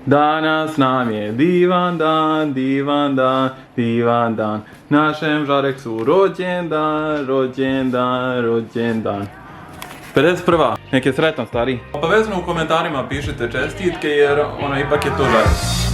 Danas nam je divan dan, divan dan, divan dan. Našem Žareksu rođendan, rođendan, rođendan. 51. Nek je sretan, stari. Obavezno u komentarima pišite čestitke jer ipak je to Žareks.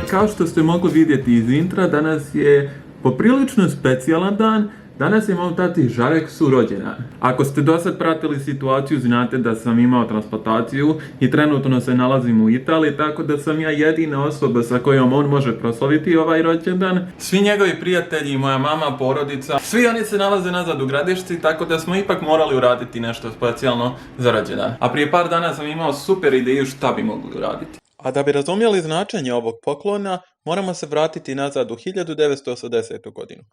Kao što ste mogli vidjeti iz intra, danas je poprilično specijalan dan. Danas je mom tati Žareksu rođendan. Ako ste do sad pratili situaciju, znate da sam imao transplantaciju i trenutno se nalazim u Italiji, tako da sam ja jedina osoba sa kojom on može proslaviti ovaj rođendan. Svi njegovi prijatelji, moja mama, porodica, svi oni se nalaze nazad u Gradišci, tako da smo ipak morali uraditi nešto specijalno za rođendan. A prije par dana sam imao super ideju šta bi mogli uraditi. A da bi razumjeli značenje ovog poklona, moramo se vratiti nazad u 1980. godinu.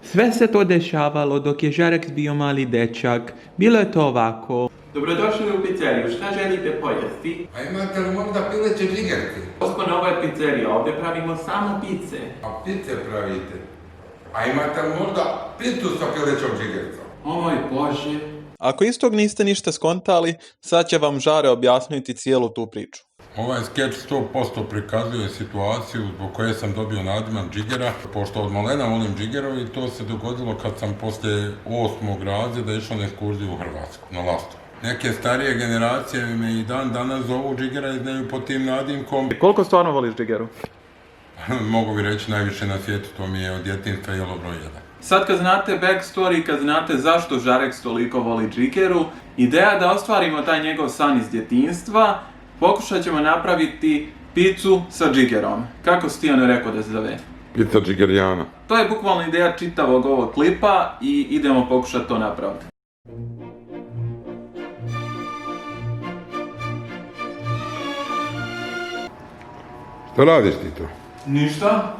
Sve se to dešavalo dok je Žareks bio mali dečak. Bilo je to ovako. Dobrodošli u pizzeriju, šta želite pojesti? A imate li možda pileće džigerke? Gospodin, ovo je pizzerija, ovdje pravimo samo pice. A pice pravite? A imate li možda pitu sa pilećom džigercom? O moj Bože. Ako istog niste ništa skontali, sad će vam Žare objasniti cijelu tu priču. Ovaj skeč 100% prikazuje situaciju zbog koje sam dobio nadimak džigera. Pošto od malena volim džigerovi, to se dogodilo kad sam poslije 8. razreda išao na ekskurziju u Hrvatsku, na Lastovo. Neke starije generacije me i dan danas zovu džigera i znaju pod tim nadimkom. Koliko stvarno voliš džigeru? Mogu bi reći najviše na svijetu, to mi je od djetinjstva jelo broj 1. Sad kad znate backstory, kad znate zašto Žareks toliko voli džigeru, ideja da ostvarimo taj njegov san iz djetinjstva, pokušat ćemo napraviti picu sa džigerom. Kako si ti rekao da se zove? Pizza džigerijana. To je bukvalno ideja čitavog ovog klipa i idemo pokušati to napraviti. Što radiš ti to? Ništa.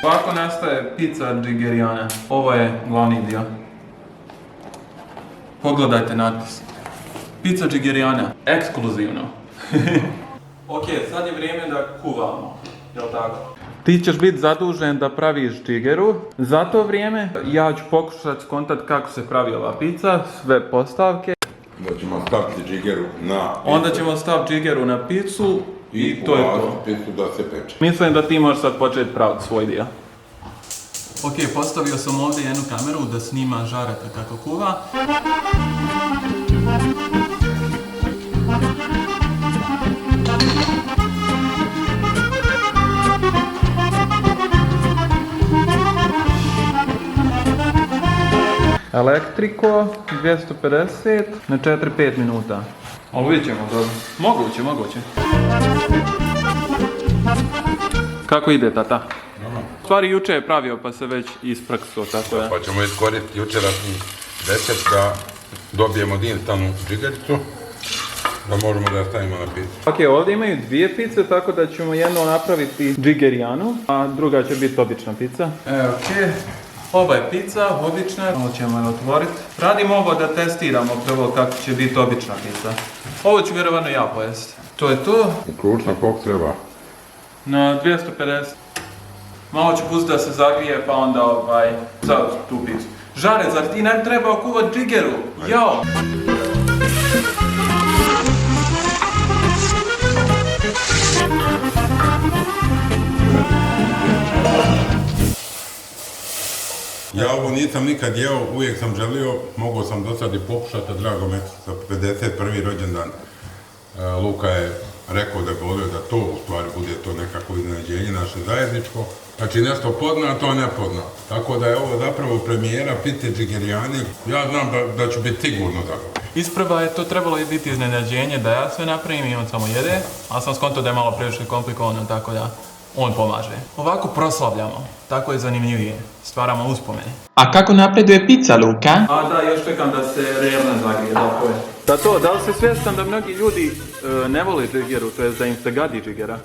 Ovako nastaje pizza džigerijana. Ovo je glavni dio. Pogledajte natpis. Pizza džigerijana. Ekskluzivno. Ok, sad je vrijeme da kuvamo. Jel tako? Ti ćeš biti zadužen da praviš džigeru. Za to vrijeme ja ću pokušati skontat kako se pravi ova pizza, sve postavke. Onda ćemo staviti džigeru na picu. Onda ćemo staviti džigeru na picu i to je to. Picu da se peče. Mislim da ti možeš sad početi praviti svoj dio. Ok, postavio sam ovdje jednu kameru da snima Žareka kako kuva. Elektriko, 250 na 4-5 minuta. Ali vidjet ćemo dobro. Moguće. Kako ide, tata? Stvari juče je pravio pa se već ispraksao, tako je. Pa ćemo iskoristiti jučerašnji recept da dobijemo instalnu džigericu, da možemo da je stavimo na picu. Ok, ovdje imaju dvije pice, tako da ćemo jednu napraviti džigerijanu, a druga će biti obična pizza. Ok, ova je pizza, obična, ovo ćemo je otvoriti. Radimo ovo da testiramo prvo kako će biti obična pizza. Ovo ću vjerovatno ja pojesti. To je to. Krušna koliko treba? Na 250. Malo ću pustiti da se zagrije pa onda sad tu picu. Žare, zar ti ne treba kuvat džigeru? Jao! Ja ovo nisam nikad jeo, uvijek sam želio, mogao sam do sad i pokušati, a drago me za 51. rođendan. Luka je rekao da bi volio da to u stvari bude to nekako iznenađenje naše zajedničko. Znači nešto poznato, a ne poznato. Tako da je ovo zapravo premijera pizze džigerijani. Ja znam da ću biti sigurno zadovoljan. Isprva je to trebalo biti iznenađenje da ja sve napravim i on samo jede, ali sam skonto da je malo previše komplikovano, tako da on pomaže. Ovako proslavljamo, tako je zanimljivije, stvaramo uspomene. A kako napreduje pizza, Luka? A da, još čekam da se realno zagrije, tako je. Da li si svjestan da mnogi ljudi ne vole džigeru, to je da im se gadi džigera?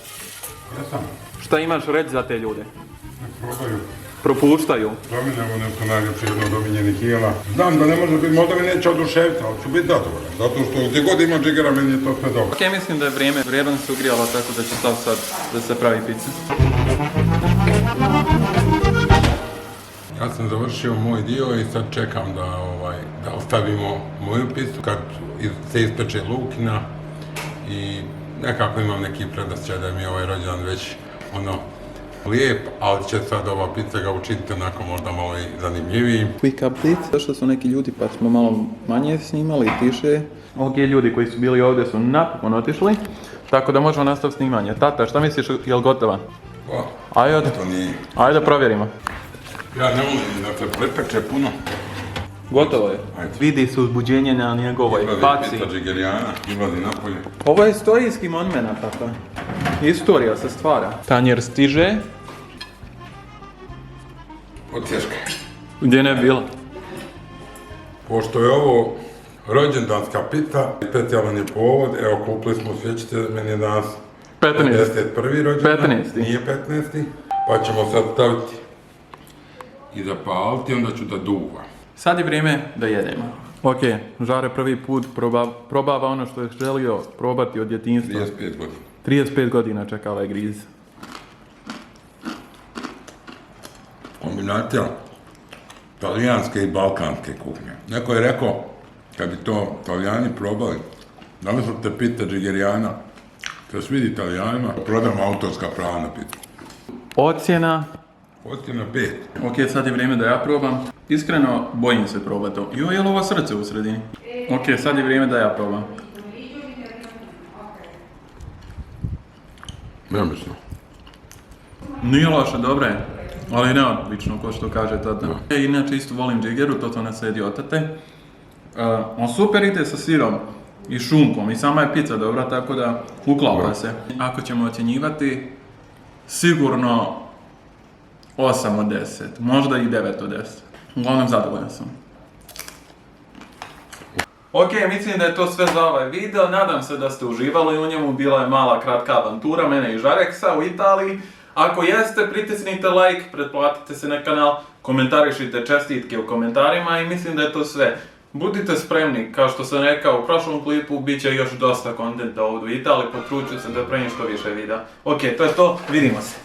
Ja sam. Šta imaš reći za te ljude? Probaju. propuštaju. Dominamo nešto najljepše jedno od omiljenih jela. Znam da ne može biti, možda mi neće oduševiti, ali ću biti zadovoljan. Zato što gdje god ima džigera, meni je to sve dobro. Ok, mislim da je vrijeme se ugrijalo, tako da će sad da se pravi pizza. Ja sam završio moj dio i sad čekam da ostavimo moju pistu kad se ispeče lukina i nekako imam neki predosjećaj da mi je ovaj rođendan već lijep, ali će sad ova pizza ga učiniti onako možda malo i zanimljiviji. Quick update, došli su neki ljudi pa smo malo manje snimali i tiše. Ok, ljudi koji su bili ovdje su napokon otišli, tako da možemo nastaviti snimanje. Tata, šta misliš, je li gotova? Ajde, To nije. ajde da provjerimo. Ja ne volim da se prepeče puno. Gotovo je. Ajde. Vidi se uzbuđenje na njegovoj faci. Pizza džigerijana, izlazi napolje. Ovo je istorijski monument, tata. Istorija se stvara. Tanjer stiže. Otješka. Gdje ne bila? Pošto je ovo rođendanska pizza, specijalan je povod, evo kupili smo, sjećate, meni je danas 51. rođendan, 15. nije 15. Pa ćemo sad staviti i zapaliti, onda ću da duva. Sad je vrijeme da jedemo. Ok, Žare prvi put probava ono što je želio probati od djetinjstva. 35 godina. 35 godina čeka ovaj griz. Kombinacija talijanske i balkanske kuhnje. Neko je rekao, kad bi to Talijani probali, zamislite pizza džigerijana, kad se vidi Italijanima, prodamo autorska prava na pizzu. Ocjena. Ocjena 5. Ok, sad je vrijeme da ja probam. Iskreno, bojim se probati to. Joj, je li ovo srce u sredini? Ok, sad je vrijeme da ja probam. Neobično. Nije loše, dobro je. Ali neobično, ko što kaže tata. Inače, isto volim džigeru, to ne sedi od tate. On super ide sa sirom i šunkom i sama je pizza dobra, tako da uklapa se. Ako ćemo ocjenjivati, sigurno 8 od 10, možda i 9 od 10. Uglavnom zadovoljan sam. Ok, mislim da je to sve za ovaj video, nadam se da ste uživali u njemu, bila je mala kratka avantura mene i Žareksa u Italiji. Ako jeste, pritisnite like, pretplatite se na kanal, komentarišite čestitke u komentarima i mislim da je to sve. Budite spremni, kao što sam rekao u prošlom klipu, bit će još dosta kontenta ovdje u Italiji, potrudit ću se da pravim što više videa. Ok, to je to, vidimo se.